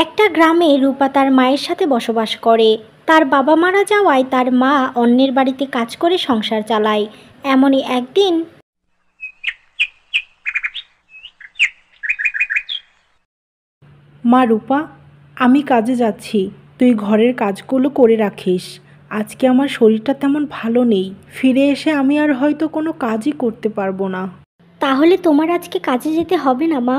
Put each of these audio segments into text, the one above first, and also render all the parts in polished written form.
একটা গ্রামে রূপা তার মায়ের সাথে বসবাস করে। তার বাবা মারা যাওয়ায় তার মা অন্যের বাড়িতে কাজ করে সংসার চালায়। এমনই একদিন মা রূপা, আমি কাজে যাচ্ছি, তুই ঘরের কাজগুলো করে রাখিস। আজকে আমার শরীরটা তেমন ভালো নেই, ফিরে এসে আমি আর হয়তো কোনো কাজই করতে পারবো না। তাহলে তোমার আজকে কাজে যেতে হবে না মা,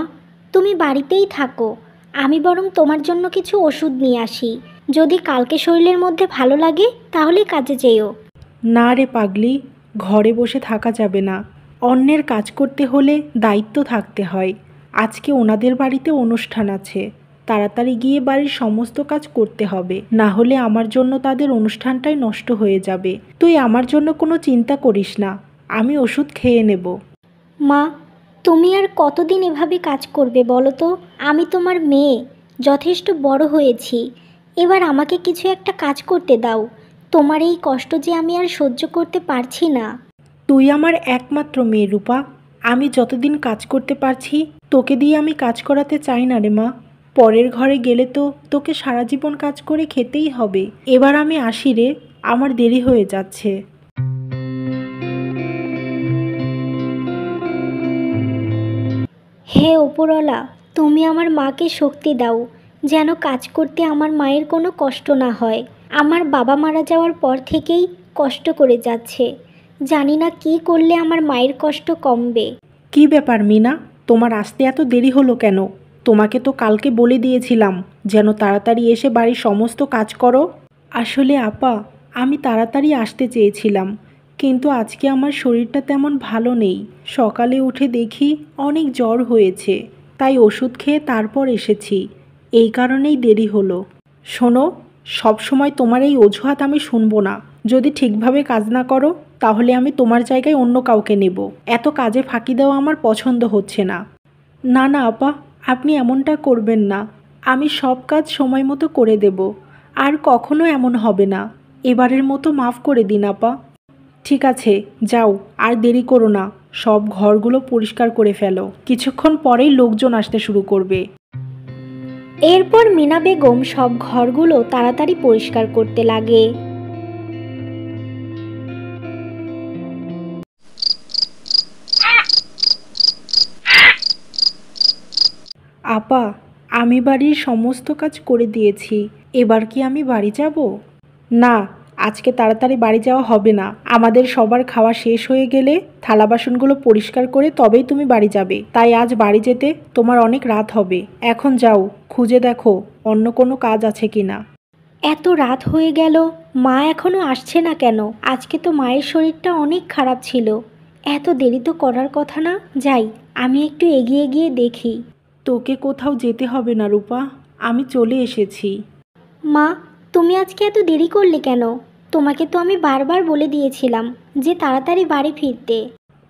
তুমি বাড়িতেই থাকো। আমি বরং তোমার জন্য কিছু ওষুধ নিয়ে আসি। যদি কালকে শরীরের মধ্যে ভালো লাগে তাহলে কাজে যেও। না রে পাগলি, ঘরে বসে থাকা যাবে না। অন্যের কাজ করতে হলে দায়িত্ব থাকতে হয়। আজকে ওনাদের বাড়িতে অনুষ্ঠান আছে, তাড়াতাড়ি গিয়ে বাড়ির সমস্ত কাজ করতে হবে, না হলে আমার জন্য তাদের অনুষ্ঠানটাই নষ্ট হয়ে যাবে। তুই আমার জন্য কোনো চিন্তা করিস না, আমি ওষুধ খেয়ে নেব। মা, তুমি আর কতদিন এভাবে কাজ করবে বলো তো? আমি তোমার মেয়ে, যথেষ্ট বড় হয়েছি। এবার আমাকে কিছু একটা কাজ করতে দাও। তোমার এই কষ্ট যে আমি আর সহ্য করতে পারছি না। তুই আমার একমাত্র মেয়ে রূপা, আমি যতদিন কাজ করতে পারছি তোকে দিয়ে আমি কাজ করাতে চাই না রে মা। পরের ঘরে গেলে তো তোকে সারা জীবন কাজ করে খেতেই হবে। এবার আমি আসি রে, আমার দেরি হয়ে যাচ্ছে। হে ওপরওয়ালা, তুমি আমার মাকে শক্তি দাও, যেন কাজ করতে আমার মায়ের কোনো কষ্ট না হয়। আমার বাবা মারা যাওয়ার পর থেকেই কষ্ট করে যাচ্ছে। জানি না কী করলে আমার মায়ের কষ্ট কমবে। কি ব্যাপার মিনা, তোমার আসতে এত দেরি হলো কেন? তোমাকে তো কালকে বলে দিয়েছিলাম যেন তাড়াতাড়ি এসে বাড়ির সমস্ত কাজ করো। আসলে আপা, আমি তাড়াতাড়ি আসতে চেয়েছিলাম, কিন্তু আজকে আমার শরীরটা তেমন ভালো নেই। সকালে উঠে দেখি অনেক জ্বর হয়েছে, তাই ওষুধ খেয়ে তারপর এসেছি। এই কারণেই দেরি হলো। শোনো, সব সময় তোমার এই অজুহাত আমি শুনবো না। যদি ঠিকভাবে কাজ না করো তাহলে আমি তোমার জায়গায় অন্য কাউকে নেব। এত কাজে ফাঁকি দেওয়া আমার পছন্দ হচ্ছে না। না না আপা, আপনি এমনটা করবেন না। আমি সব কাজ সময় মতো করে দেব, আর কখনো এমন হবে না। এবারের মতো মাফ করে দিন আপা। ঠিক আছে, যাও, আর দেরি করো না। সব ঘরগুলো পরিষ্কার করে ফেলো, কিছুক্ষণ পরেই লোকজন আসতে শুরু করবে। এরপর মিনা বেগম সব ঘরগুলো তাড়াতাড়ি পরিষ্কার করতে লাগে। আপা, আমি বাড়ির সমস্ত কাজ করে দিয়েছি, এবার কি আমি বাড়ি যাব? না, আজকে তাড়াতাড়ি বাড়ি যাওয়া হবে না। আমাদের সবার খাওয়া শেষ হয়ে গেলে থালা বাসনগুলো পরিষ্কার করে তবেই তুমি বাড়ি যাবে। তাই আজ বাড়ি যেতে তোমার অনেক রাত হবে। এখন যাও, খুঁজে দেখো অন্য কোনো কাজ আছে কিনা। এত রাত হয়ে গেল, মা এখনো আসছে না কেন? আজকে তো মায়ের শরীরটা অনেক খারাপ ছিল। এত দেরি তো করার কথা না। যাই, আমি একটু এগিয়ে গিয়ে দেখি। তোকে কোথাও যেতে হবে না রূপা, আমি চলে এসেছি। মা, তুমি আজকে এত দেরি করলে কেন? তোমাকে তো আমি বারবার বলে দিয়েছিলাম যে তাড়াতাড়ি বাড়ি ফিরতে।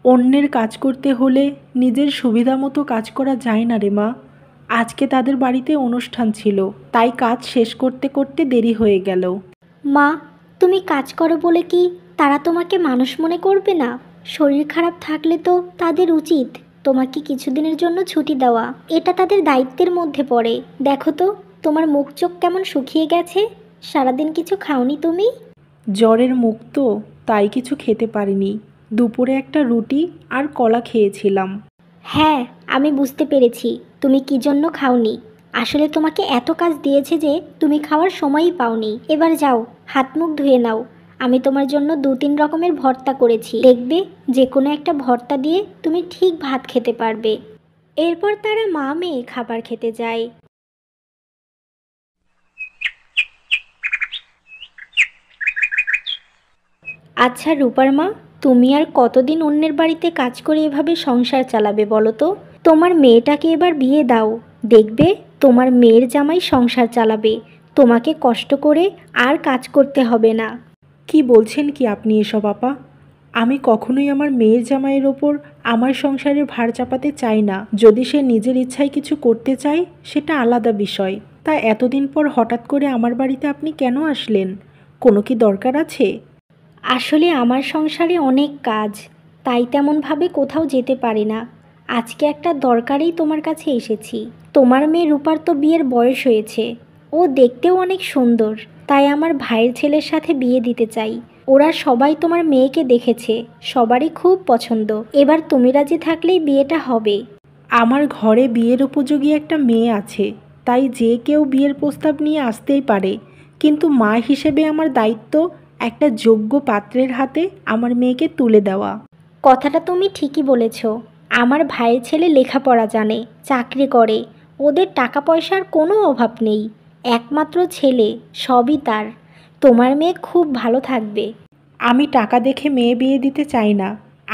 অন্যের কাজ করতে হলে নিজের সুবিধা মতো কাজ করা যায় না রে মা। আজকে তাদের বাড়িতে অনুষ্ঠান ছিল, তাই কাজ শেষ করতে করতে দেরি হয়ে গেল। মা, তুমি কাজ করো বলে কি তারা তোমাকে মানুষ মনে করবে না? শরীর খারাপ থাকলে তো তাদের উচিত তোমাকে কিছুদিনের জন্য ছুটি দেওয়া। এটা তাদের দায়িত্বের মধ্যে পড়ে। দেখো তো, তোমার মুখ চোখ কেমন শুকিয়ে গেছে। সারাদিন কিছু খাওনি তুমি? জ্বরের মুখ তো, তাই কিছু খেতে পারিনি। দুপুরে একটা রুটি আর কলা খেয়েছিলাম। হ্যাঁ, আমি বুঝতে পেরেছি তুমি কি জন্য খাওনি। আসলে তোমাকে এত কাজ দিয়েছে যে তুমি খাওয়ার সময়ই পাওনি। এবার যাও, হাত মুখ ধুয়ে নাও। আমি তোমার জন্য 2-3 রকমের ভর্তা করেছি, দেখবে যে কোনো একটা ভর্তা দিয়ে তুমি ঠিক ভাত খেতে পারবে। এরপর তারা মা মেয়ে খাবার খেতে যায়। আচ্ছা রূপার মা, তুমি আর কতদিন অন্যের বাড়িতে কাজ করে এভাবে সংসার চালাবে বলো তো? তোমার মেয়েটাকে এবার বিয়ে দাও, দেখবে তোমার মেয়ের জামাই সংসার চালাবে। তোমাকে কষ্ট করে আর কাজ করতে হবে না। কি বলছেন কি আপনি এসব আপা? আমি কখনোই আমার মেয়ের জামাইয়ের ওপর আমার সংসারের ভার চাপাতে চাই না। যদি সে নিজের ইচ্ছায় কিছু করতে চায় সেটা আলাদা বিষয়। তা এতদিন পর হঠাৎ করে আমার বাড়িতে আপনি কেন আসলেন? কোনো কি দরকার আছে? আসলে আমার সংসারে অনেক কাজ, তাই তেমনভাবে কোথাও যেতে পারি না। আজকে একটা দরকারেই তোমার কাছে এসেছি। তোমার মেয়ে রূপার তো বিয়ের বয়স হয়েছে, ও দেখতেও অনেক সুন্দর, তাই আমার ভাইয়ের ছেলের সাথে বিয়ে দিতে চাই। ওরা সবাই তোমার মেয়েকে দেখেছে, সবারই খুব পছন্দ। এবার তুমি রাজি থাকলেই বিয়েটা হবে। আমার ঘরে বিয়ের উপযোগী একটা মেয়ে আছে, তাই যে কেউ বিয়ের প্রস্তাব নিয়ে আসতেই পারে, কিন্তু মা হিসেবে আমার দায়িত্ব একটা যোগ্য পাত্রের হাতে আমার মেয়েকে তুলে দেওয়া। কথাটা তুমি ঠিকই বলেছ। আমার ভাইয়ের ছেলে লেখাপড়া জানে, চাকরি করে, ওদের টাকা পয়সার কোনো অভাব নেই। একমাত্র ছেলে, সবই তার। তোমার মেয়ে খুব ভালো থাকবে। আমি টাকা দেখে মেয়ে বিয়ে দিতে চাই না,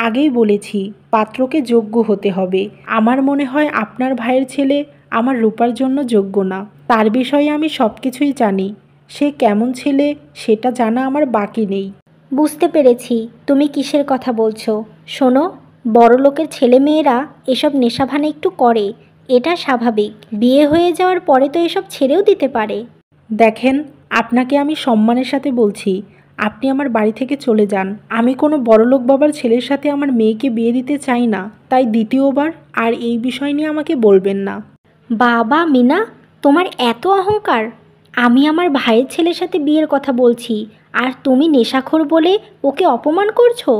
আগেই বলেছি পাত্রকে যোগ্য হতে হবে। আমার মনে হয় আপনার ভাইয়ের ছেলে আমার রূপার জন্য যোগ্য না। তার বিষয়ে আমি সব কিছুই জানি, সে কেমন ছেলে সেটা জানা আমার বাকি নেই। বুঝতে পেরেছি তুমি কিসের কথা বলছো। শোনো, বড় লোকের ছেলে মেয়েরা এসব নেশাভান একটু করে, এটা স্বাভাবিক। বিয়ে হয়ে যাওয়ার পরে তো এসব ছেড়েও দিতে পারে। দেখেন, আপনাকে আমি সম্মানের সাথে বলছি, আপনি আমার বাড়ি থেকে চলে যান। আমি কোনো বড়লোক বাবার ছেলের সাথে আমার মেয়েকে বিয়ে দিতে চাই না, তাই দ্বিতীয়বার আর এই বিষয় নিয়ে আমাকে বলবেন না। বাবা মিনা, তোমার এত অহংকার! আমি আমার ভাইয়ের ছেলের সাথে বিয়ের কথা বলছি, আর তুমি নেশাখোর বলে ওকে অপমান করছো।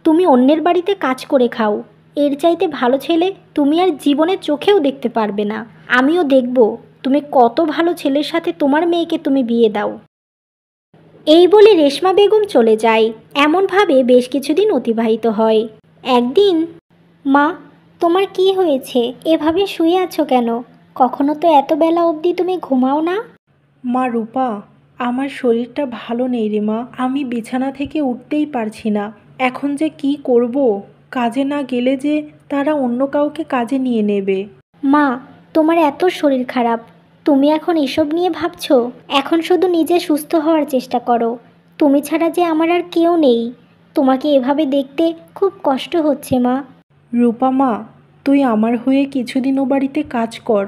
তুমি অন্যের বাড়িতে কাজ করে খাও, এর চাইতে ভালো ছেলে তুমি আর জীবনে চোখেও দেখতে পারবে না। আমিও দেখব তুমি কত ভালো ছেলের সাথে তোমার মেয়েকে তুমি বিয়ে দাও। এই বলে রেশমা বেগম চলে যায়। এমনভাবে বেশ কিছুদিন অতিবাহিত হয়। একদিন, মা, তোমার কি হয়েছে? এভাবে শুয়ে আছো কেন? কখনো তো এত বেলা অবধি তুমি ঘুমাও না। মা রূপা, আমার শরীরটা ভালো নেই রে মা, আমি বিছানা থেকে উঠতেই পারছি না। এখন যে কি করব? কাজে না গেলে যে তারা অন্য কাউকে কাজে নিয়ে নেবে। মা, তোমার এত শরীর খারাপ, তুমি এখন এসব নিয়ে ভাবছো? এখন শুধু নিজে সুস্থ হওয়ার চেষ্টা করো। তুমি ছাড়া যে আমার আর কেউ নেই। তোমাকে এভাবে দেখতে খুব কষ্ট হচ্ছে মা। রূপা মা, তুই আমার হয়ে কিছুদিন ও বাড়িতে কাজ কর,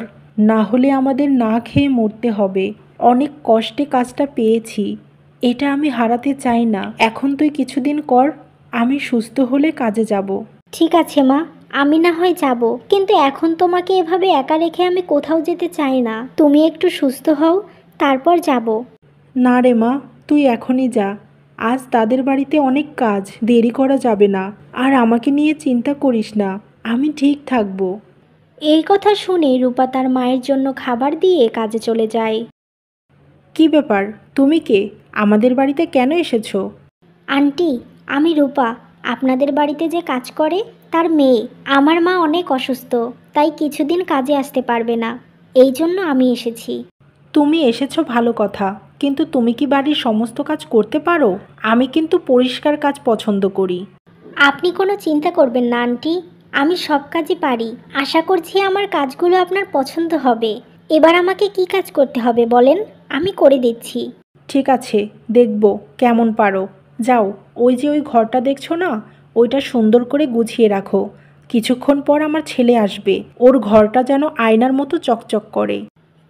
না হলে আমাদের না খেয়ে মরতে হবে। অনেক কষ্টে কাজটা পেয়েছি, এটা আমি হারাতে চাই না। এখন তুই কিছুদিন কর, আমি সুস্থ হলে কাজে যাব। ঠিক আছে মা, আমি না হয় যাব, কিন্তু এখন তোমাকে এভাবে একা রেখে আমি কোথাও যেতে চাই না। তুমি একটু সুস্থ হও, তারপর যাব। না রে মা, তুই এখনই যা। আজ তাদের বাড়িতে অনেক কাজ, দেরি করা যাবে না। আর আমাকে নিয়ে চিন্তা করিস না, আমি ঠিক থাকবো। এই কথা শুনে রূপা তার মায়ের জন্য খাবার দিয়ে কাজে চলে যায়। কি ব্যাপার, তুমি কে? আমাদের বাড়িতে কেন এসেছো? আন্টি, আমি রূপা, আপনাদের বাড়িতে যে কাজ করে তার মেয়ে। আমার মা অনেক অসুস্থ, তাই কিছুদিন কাজে আসতে পারবে না, এই জন্য আমি এসেছি। তুমি এসেছো ভালো কথা, কিন্তু তুমি কি বাড়ির সমস্ত কাজ করতে পারো? আমি কিন্তু পরিষ্কার কাজ পছন্দ করি। আপনি কোনো চিন্তা করবেন না আন্টি, আমি সব কাজই পারি। আশা করছি আমার কাজগুলো আপনার পছন্দ হবে। এবার আমাকে কি কাজ করতে হবে বলেন, আমি করে দিচ্ছি। ঠিক আছে, দেখব কেমন পারো। যাও, ওই যে ওই ঘরটা দেখছো না, ওইটা সুন্দর করে গুছিয়ে রাখো। কিছুক্ষণ পর আমার ছেলে আসবে, ওর ঘরটা যেন আয়নার মতো চকচক করে।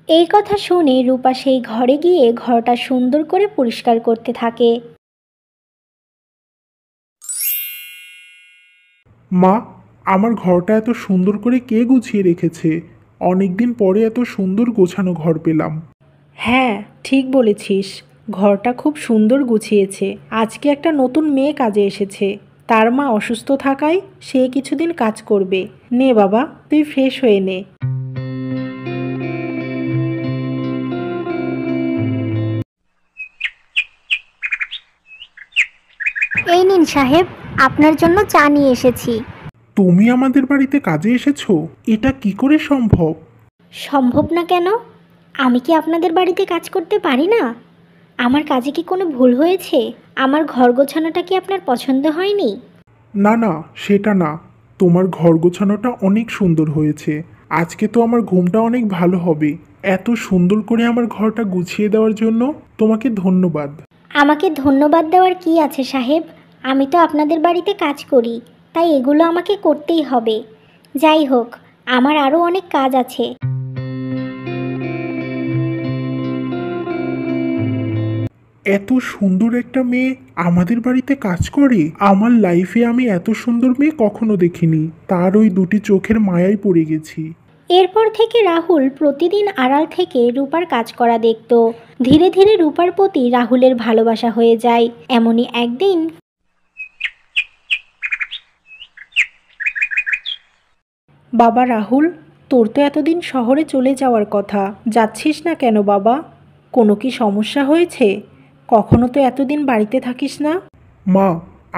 এই কথা শুনে রূপা সেই ঘরে গিয়ে ঘরটা সুন্দর করে পরিষ্কার করতে থাকে। মা, আমার ঘরটা এত সুন্দর করে কে গুছিয়ে রেখেছে? অনেকদিন পরে এত সুন্দর গোছানো ঘর পেলাম। হ্যাঁ, ঠিক বলেছিস, ঘরটা খুব সুন্দর গুছিয়েছে। আজকে একটা নতুন মেয়ে কাজে এসেছে, তার মা অসুস্থ থাকায় সে কিছুদিন কাজ করবে। নে বাবা, তুই ফ্রেশ হয়ে নে। এই নিন সাহেব, আপনার জন্য চা নিয়ে এসেছি। তুমি আমাদের বাড়িতে কাজে এসেছো? এটা কি করে সম্ভব? সম্ভব না কেন? আমি কি আপনাদের বাড়িতে কাজ করতে পারি না? আমার কাজে কি কোনো ভুল হয়েছে? আমার ঘর গোছানোটা কি আপনার পছন্দ হয়নি? না না, সেটা না। তোমার ঘর গোছানোটা অনেক সুন্দর হয়েছে। আজকে তো আমার ঘুমটা অনেক ভালো হবে। এত সুন্দর করে আমার ঘরটা গুছিয়ে দেওয়ার জন্য তোমাকে ধন্যবাদ। আমাকে ধন্যবাদ দেওয়ার কি আছে সাহেব? আমি তো আপনাদের বাড়িতে কাজ করি, তাই এগুলো আমাকে করতেই হবে। যাই হোক, আমার আরও অনেক কাজ আছে। এত সুন্দর একটা মেয়ে আমাদের বাড়িতে কাজ করে? আমার লাইফে আমি এত সুন্দর মেয়ে কখনো দেখিনি। তার ওই দুটি চোখের মায়ায় পড়ে গেছি। এরপর থেকে রাহুল প্রতিদিন আড়াল থেকে রূপার কাজ করা দেখত। ধীরে ধীরে রূপার প্রতি রাহুলের ভালোবাসা হয়ে যায়। এমনই একদিন বাবা রাহুল, তোর তো এতদিন শহরে চলে যাওয়ার কথা, যাচ্ছিস না কেন বাবা? কোনো কি সমস্যা হয়েছে? কখনো তো এতদিন বাড়িতে থাকিস না। মা,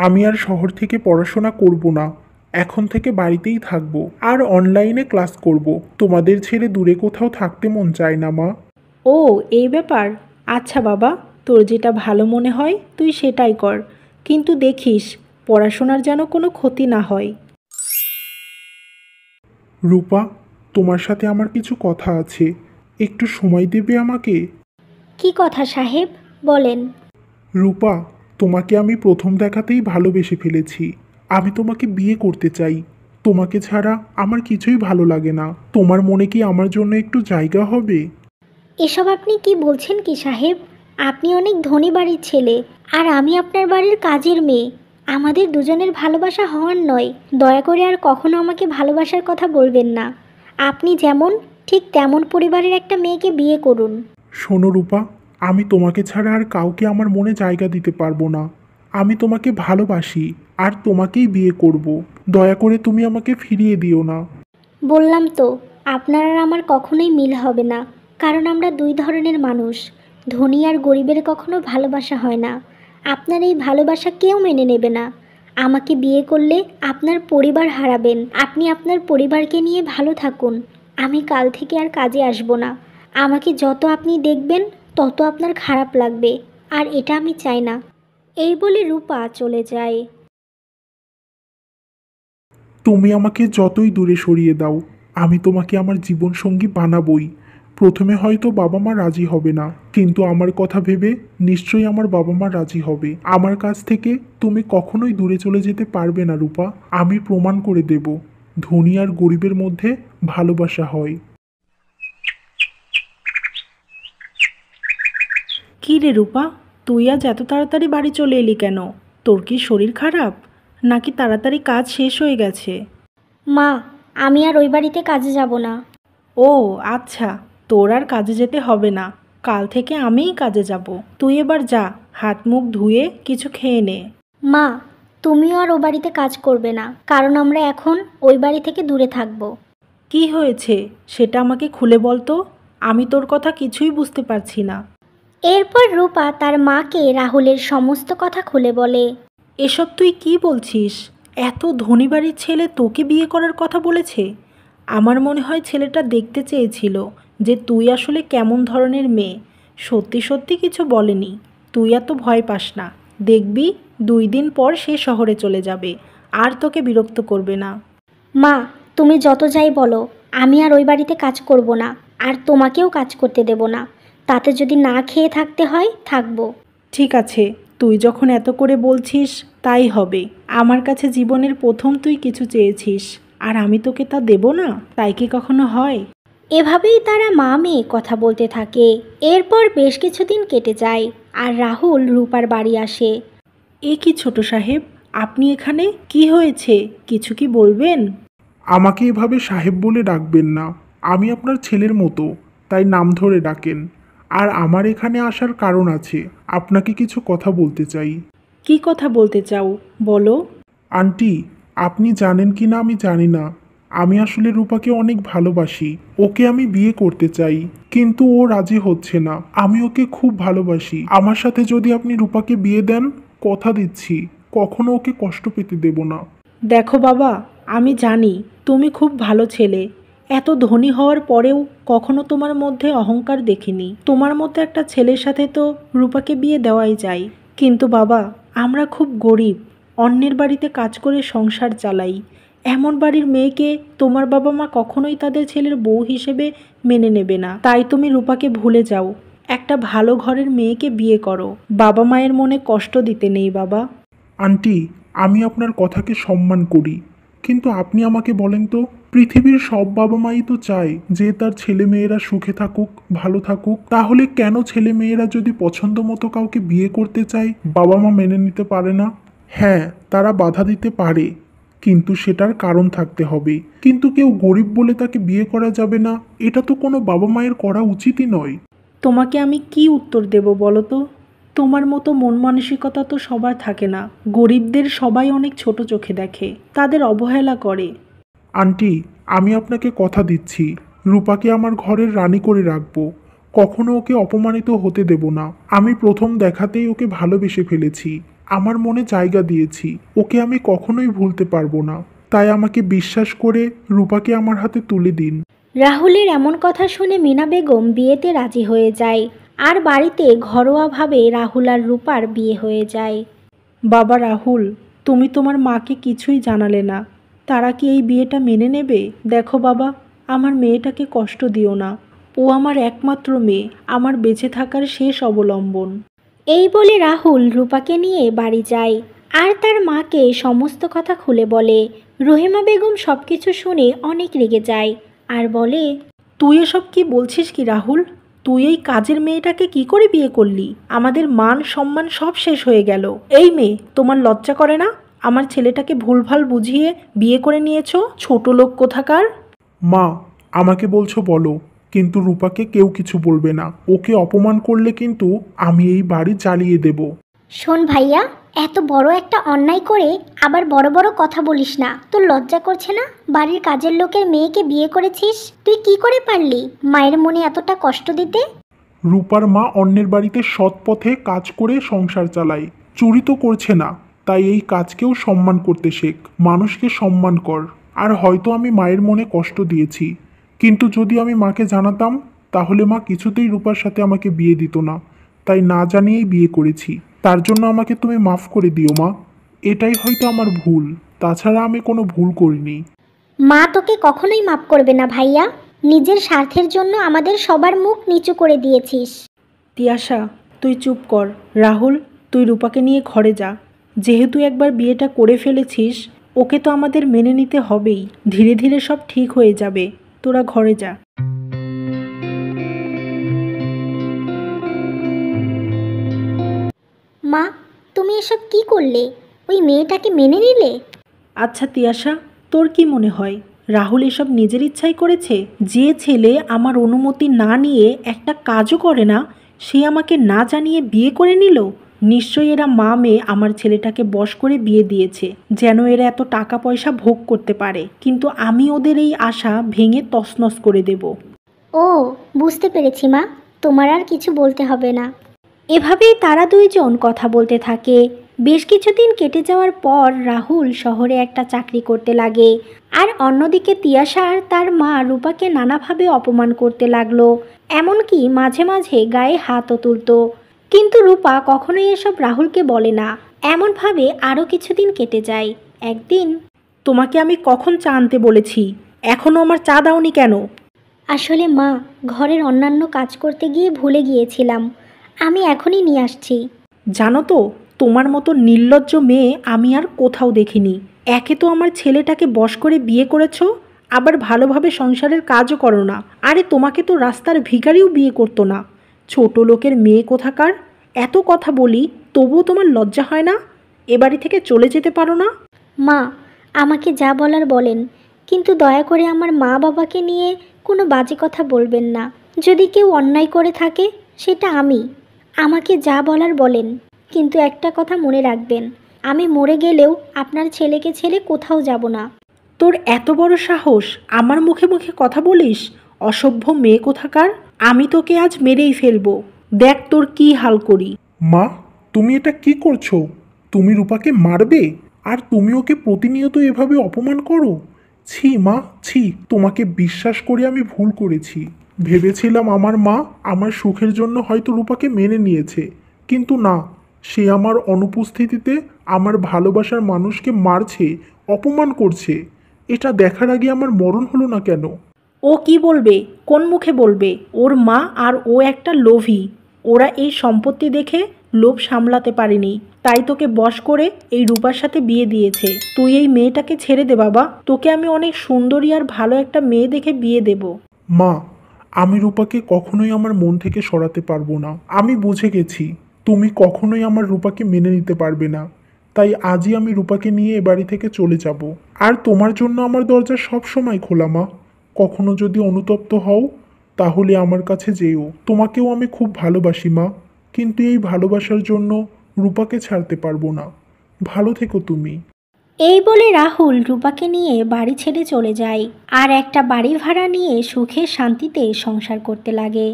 আমি আর শহর থেকে পড়াশোনা করব না। এখন থেকে বাড়িতেই থাকবো আর অনলাইনে ক্লাস করব। তোমাদের ছেড়ে দূরে কোথাও থাকতে মন চায় না মা। ও, এই ব্যাপার। আচ্ছা বাবা, তোর যেটা ভালো মনে হয় তুই সেটাই কর, কিন্তু দেখিস পড়াশোনার যেন কোনো ক্ষতি না হয়। রূপা, তোমার সাথে আমার কিছু কথা আছে, একটু সময় দেবে আমাকে? কি কথা সাহেব, বলেন। রূপা, তোমাকে আমি প্রথম দেখাতেই ভালোবেসে ফেলেছি। আমি তোমাকে বিয়ে করতে চাই। তোমাকে ছাড়া আমার কিছুই ভালো লাগে না। তোমার মনে কি আমার জন্য একটু জায়গা হবে? এসব আপনি কি বলছেন কি সাহেব? আপনি অনেক ধনী বাড়ির ছেলে, আর আমি আপনার বাড়ির কাজের মেয়ে। আমাদের দুজনের ভালোবাসা হওয়ার নয়। দয়া করে আর কখনো আমাকে ভালোবাসার কথা বলবেন না। আপনি যেমন, ঠিক তেমন পরিবারের একটা মেয়েকে বিয়ে করুন। শোনো রূপা, আমি তোমাকে ছাড়া আর কাউকে আমার মনে জায়গা দিতে পারবো না। আমি তোমাকে ভালোবাসি আর তোমাকেই বিয়ে করব। দয়া করে তুমি আমাকে ফিরিয়ে দিও না। বললাম তো, আপনার আর আমার কখনোই মিল হবে না, কারণ আমরা দুই ধরনের মানুষ। ধনী আর গরিবের কখনো ভালোবাসা হয় না। আপনার এই ভালোবাসা কেউ মেনে নেবে না। আমাকে বিয়ে করলে আপনার পরিবার হারাবেন। আপনি আপনার পরিবারকে নিয়ে ভালো থাকুন। আমি কাল থেকে আর কাজে আসব না। আমাকে যত আপনি দেখবেন তত আপনার খারাপ লাগবে, আর এটা আমি চাই না। এই বলে রূপা চলে যায়। তুমি আমাকে যতই দূরে সরিয়ে দাও, আমি তোমাকে আমার জীবনসঙ্গী বানাবই। প্রথমে হয়তো বাবা মা রাজি হবে না, কিন্তু আমার কথা ভেবে নিশ্চয়ই আমার বাবা মা রাজি হবে। আমার কাছ থেকে তুমি কখনোই দূরে চলে যেতে পারবে না রূপা। আমি প্রমাণ করে দেব, ধনী আর গরিবের মধ্যে ভালোবাসা হয়। কী রে রূপা, তুই আজ এত তাড়াতাড়ি বাড়ি চলে এলি কেন? তোর কি শরীর খারাপ, নাকি তাড়াতাড়ি কাজ শেষ হয়ে গেছে? মা, আমি আর ওই বাড়িতে কাজে যাব না। ও আচ্ছা, তোর আর কাজে যেতে হবে না। কাল থেকে আমিই কাজে যাব। তুই এবার যা, হাত মুখ ধুয়ে কিছু খেয়ে নে। মা, তুমিও আর ও বাড়িতে কাজ করবে না, কারণ আমরা এখন ওই বাড়ি থেকে দূরে থাকব। কি হয়েছে সেটা আমাকে খুলে বল তো, আমি তোর কথা কিছুই বুঝতে পারছি না। এরপর রূপা তার মাকে রাহুলের সমস্ত কথা খুলে বলে। এসব তুই কি বলছিস? এত ধনী বাড়ির ছেলে তোকে বিয়ে করার কথা বলেছে? আমার মনে হয় ছেলেটা দেখতে চেয়েছিল যে তুই আসলে কেমন ধরনের মেয়ে। সত্যি সত্যি কিছু বলেনি। তুই এত ভয় পাস না, দেখবি 2 দিন পর সে শহরে চলে যাবে, আর তোকে বিরক্ত করবে না। মা, তুমি যত যাই বলো, আমি আর ওই বাড়িতে কাজ করব না, আর তোমাকেও কাজ করতে দেব না। তাতে যদি না খেয়ে থাকতে হয় থাকবো। ঠিক আছে, তুই যখন এত করে বলছিস তাই হবে। আমার কাছে জীবনের প্রথম তুই কিছু চেয়েছিস, আর আমি তোকে তা দেব না? তাই কি কখনো হয়? এভাবেই তারা মা মেয়ে কথা বলতে থাকে। এরপর বেশ কিছুদিন কেটে যায়, আর রাহুল রূপার বাড়ি আসে। এ কি ছোট সাহেব, আপনি এখানে? কি হয়েছে, কিছু কি বলবেন? আমাকে এভাবে সাহেব বলে ডাকবেন না। আমি আপনার ছেলের মতো, তাই নাম ধরে ডাকেন। আর আমার এখানে আসার কারণ আছে, আপনাকে কিছু কথা বলতে চাই। কি কথা বলতে চাও, বলো। আন্টি, আপনি জানেন কি না আমি জানি না, আমি আসলে রূপাকে অনেক ভালোবাসি। ওকে আমি বিয়ে করতে চাই, কিন্তু ও রাজি হচ্ছে না। আমি ওকে খুব ভালোবাসি। আমার সাথে যদি আপনি রূপাকে বিয়ে দেন, কথা দিচ্ছি কখনো ওকে কষ্ট পেতে দেব না। দেখো বাবা, আমি জানি তুমি খুব ভালো ছেলে। এত ধনী হওয়ার পরেও কখনো তোমার মধ্যে অহংকার দেখিনি। তোমার মতো একটা ছেলের সাথে তো রূপাকে বিয়ে দেওয়াই যায়। কিন্তু বাবা, আমরা খুব গরিব, অন্যের বাড়িতে কাজ করে সংসার চালাই। এমন বাড়ির মেয়েকে তোমার বাবা মা কখনোই তাদের ছেলের বউ হিসেবে মেনে নেবে না। তাই তুমি রূপাকে ভুলে যাও, একটা ভালো ঘরের মেয়েকে বিয়ে করো। বাবা মায়ের মনে কষ্ট দিতে নেই বাবা। আন্টি, আমি আপনার কথাকে সম্মান করি, কিন্তু আপনি আমাকে বলেন তো, পৃথিবীর সব বাবা মাই তো চায় যে তার ছেলে মেয়েরা সুখে থাকুক, ভালো থাকুক। তাহলে কেন ছেলে মেয়েরা যদি পছন্দ মতো কাউকে বিয়ে করতে চায় বাবা মা মেনে নিতে পারে না? হ্যাঁ, তারা বাধা দিতে পারে, কিন্তু সেটার কারণ থাকতে হবে। কিন্তু কেউ গরিব বলে তাকে বিয়ে করা যাবে না, এটা তো কোনো বাবা মায়ের করা উচিতই নয়। তোমাকে আমি কি উত্তর দেব বলো তো? তোমার মতো মন মানসিকতা তো সবার থাকে না। গরিবদের সবাই অনেক ছোট চোখে দেখে, তাদের অবহেলা করে। আন্টি, আমি আপনাকে কথা দিচ্ছি, রূপাকে আমার ঘরের রানী করে রাখবো। কখনো ওকে অপমানিত হতে দেব না। আমি প্রথম দেখাতেই ওকে ভালোবেসে ফেলেছি, আমার মনে জায়গা দিয়েছি। ওকে আমি কখনোই ভুলতে পারবো না। তাই আমাকে বিশ্বাস করে রূপাকে আমার হাতে তুলে দিন। রাহুলের এমন কথা শুনে মিনা বেগম বিয়েতে রাজি হয়ে যায়, আর বাড়িতে ঘরোয়াভাবে রাহুল আর রূপার বিয়ে হয়ে যায়। বাবা রাহুল, তুমি তোমার মাকে কিছুই জানালে না, তারা কি এই বিয়েটা মেনে নেবে? দেখো বাবা, আমার মেয়েটাকে কষ্ট দিও না, ও আমার একমাত্র মেয়ে, আমার বেঁচে থাকার শেষ অবলম্বন। এই বলে রাহুল রূপাকে নিয়ে বাড়ি যায় আর তার মাকে সমস্ত কথা খুলে বলে। রহিমা বেগম সব কিছু শুনে অনেক রেগে যায় আর বলে, তুই এসব কি বলছিস কি রাহুল? তুই এই কাজের মেয়েটাকে কি করে বিয়ে করলি? আমাদের মান সম্মান সব শেষ হয়ে গেল। এই মেয়ে, তোমার লজ্জা করে না? আমার ছেলেটাকে ভুলভাল বুঝিয়ে বিয়ে করে নিয়েছো, ছোট লোক কোথাকার। মা, আমাকে বলছো বলো, কিন্তু রূপাকে কেউ কিছু বলবে না। ওকে অপমান করলে কিন্তু আমি এই বাড়ি জ্বালিয়ে দেব। শোন ভাইয়া, এত বড় একটা অন্যায় করে আবার বড় বড় কথা বলিস না। তোর লজ্জা করছে না? বাড়ির কাজের লোকের মেয়েকে বিয়ে করেছিস, তুই কি করে পারলি মায়ের মনে এতটা কষ্ট দিতে? রূপার মা অন্যের বাড়িতে সৎ পথে কাজ করে সংসার চালায়, চুরি তো করছে না। তাই এই কাজকেও সম্মান করতে শেখ, মানুষকে সম্মান কর। আর হয়তো আমি মায়ের মনে কষ্ট দিয়েছি, কিন্তু যদি আমি মাকে জানাতাম তাহলে মা কিছুতেই রূপার সাথে আমাকে বিয়ে দিত না। তাই না জানিয়েই বিয়ে করেছি। তার জন্য আমাকে তুমি মাফ করে দিও মা। এটাই হয়তো আমার ভুল, তাছাড়া আমি কোনো ভুল করিনি। মা তোকে কখনোই মাপ করবে না ভাইয়া। নিজের স্বার্থের জন্য আমাদের সবার মুখ নিচু করে দিয়েছিস। তিয়াশা, তুই চুপ কর। রাহুল, তুই রূপাকে নিয়ে ঘরে যা। যেহেতু একবার বিয়েটা করে ফেলেছিস, ওকে তো আমাদের মেনে নিতে হবেই। ধীরে ধীরে সব ঠিক হয়ে যাবে, তোরা ঘরে যা। মা, তুমি এসব কি করলে? ওই মেয়েটাকে মেনে নিলে? আচ্ছা তিয়াশা, তোর কি মনে হয় রাহুল এসব নিজের ইচ্ছাই করেছে? যে ছেলে আমার অনুমতি না নিয়ে একটা কাজও করে না, সে আমাকে না জানিয়ে বিয়ে করে নিল। নিশ্চয়ই এরা মা মেয়ে আমার ছেলেটাকে বশ করে বিয়ে দিয়েছে, যেন এরা এত টাকা পয়সা ভোগ করতে পারে। কিন্তু আমি ওদের এই আশা ভেঙে তছনছ করে দেব। ও, বুঝতে পেরেছি মা, তোমার আর কিছু বলতে হবে না। এভাবেই তারা দুইজন কথা বলতে থাকে। বেশ কিছুদিন কেটে যাওয়ার পর রাহুল শহরে একটা চাকরি করতে লাগে, আর অন্যদিকে তিয়াশা আর তার মা রূপাকে নানাভাবে অপমান করতে লাগলো, এমনকি মাঝে মাঝে গায়ে হাতও তুলতো। কিন্তু রূপা কখনোই এসব রাহুলকে বলে না। এমনভাবে আরও কিছুদিন কেটে যায়। একদিন, তোমাকে আমি কখন চা আনতে বলেছি? এখনও আমার চা দাওনি কেন? আসলে মা, ঘরের অন্যান্য কাজ করতে গিয়ে ভুলে গিয়েছিলাম, আমি এখনই নিয়ে আসছি। জানো তো, তোমার মতো নির্লজ্জ মেয়ে আমি আর কোথাও দেখিনি। একে তো আমার ছেলেটাকে বশ করে বিয়ে করেছো, আবার ভালোভাবে সংসারের কাজও করো না। আরে তোমাকে তো রাস্তার ভিখারিও বিয়ে করতো না। ছোট লোকের মেয়ে কোথাকার। এত কথা বলি, তবুও তোমার লজ্জা হয় না? এ বাড়ি থেকে চলে যেতে পারো না? মা, আমাকে যা বলার বলেন, কিন্তু দয়া করে আমার মা বাবাকে নিয়ে কোনো বাজে কথা বলবেন না। যদি কেউ অন্যায় করে থাকে সেটা আমি। আমাকে যা বলার বলেন, কিন্তু একটা কথা মনে রাখবেন, আমি মরে গেলেও আপনার ছেলেকে ছেড়ে কোথাও যাব না। তোর এত বড় সাহস, আমার মুখে মুখে কথা বলিস? অসভ্য মেয়ে কোথাকার! আমি তোকে আজ মেরেই ফেলবো। দেখ তোর কি হাল করি। মা, তুমি এটা কি করছো? তুমি রূপাকে মারবে, আর তুমি ওকে প্রতিনিয়ত এভাবে অপমান করো? ছি মা, ছি। তোমাকে বিশ্বাস করে আমি ভুল করেছি। ভেবেছিলাম আমার মা আমার সুখের জন্য হয়তো রূপাকে মেনে নিয়েছে, কিন্তু না, সে আমার অনুপস্থিতিতে আমার ভালোবাসার মানুষকে মারছে, অপমান করছে। এটা দেখার আগে আমার মরণ হলো না কেন? ও কি বলবে? কোন মুখে বলবে? ওর মা আর ও একটা লোভী। ওরা এই সম্পত্তি দেখে লোভ সামলাতে পারিনি, তাই তোকে বশ করে এই রূপার সাথে বিয়ে দিয়েছে। তুই এই মেয়েটাকে ছেড়ে দে বাবা, তোকে আমি অনেক সুন্দরী আর ভালো একটা মেয়ে দেখে বিয়ে দেব। মা, আমি রূপাকে কখনোই আমার মন থেকে সরাতে পারবো না। আমি বুঝে গেছি তুমি কখনোই আমার রূপাকে মেনে নিতে পারবে না, তাই আজই আমি রূপাকে নিয়ে এ বাড়ি থেকে চলে যাব। আর তোমার জন্য আমার দরজা সব সময় খোলা মা। কখনো যদি অনুতপ্ত হও তাহলে আমার কাছে যেও। তোমাকেও আমি খুব ভালোবাসি মা, কিন্তু এই ভালোবাসার জন্য রূপাকে ছাড়তে পারবো না। ভালো থেকো তুমি। এই বলে রাহুল রূপাকে নিয়ে বাড়ি ছেড়ে চলে যায় আর একটা বাড়ি ভাড়া নিয়ে সুখে শান্তিতে সংসার করতে লাগে।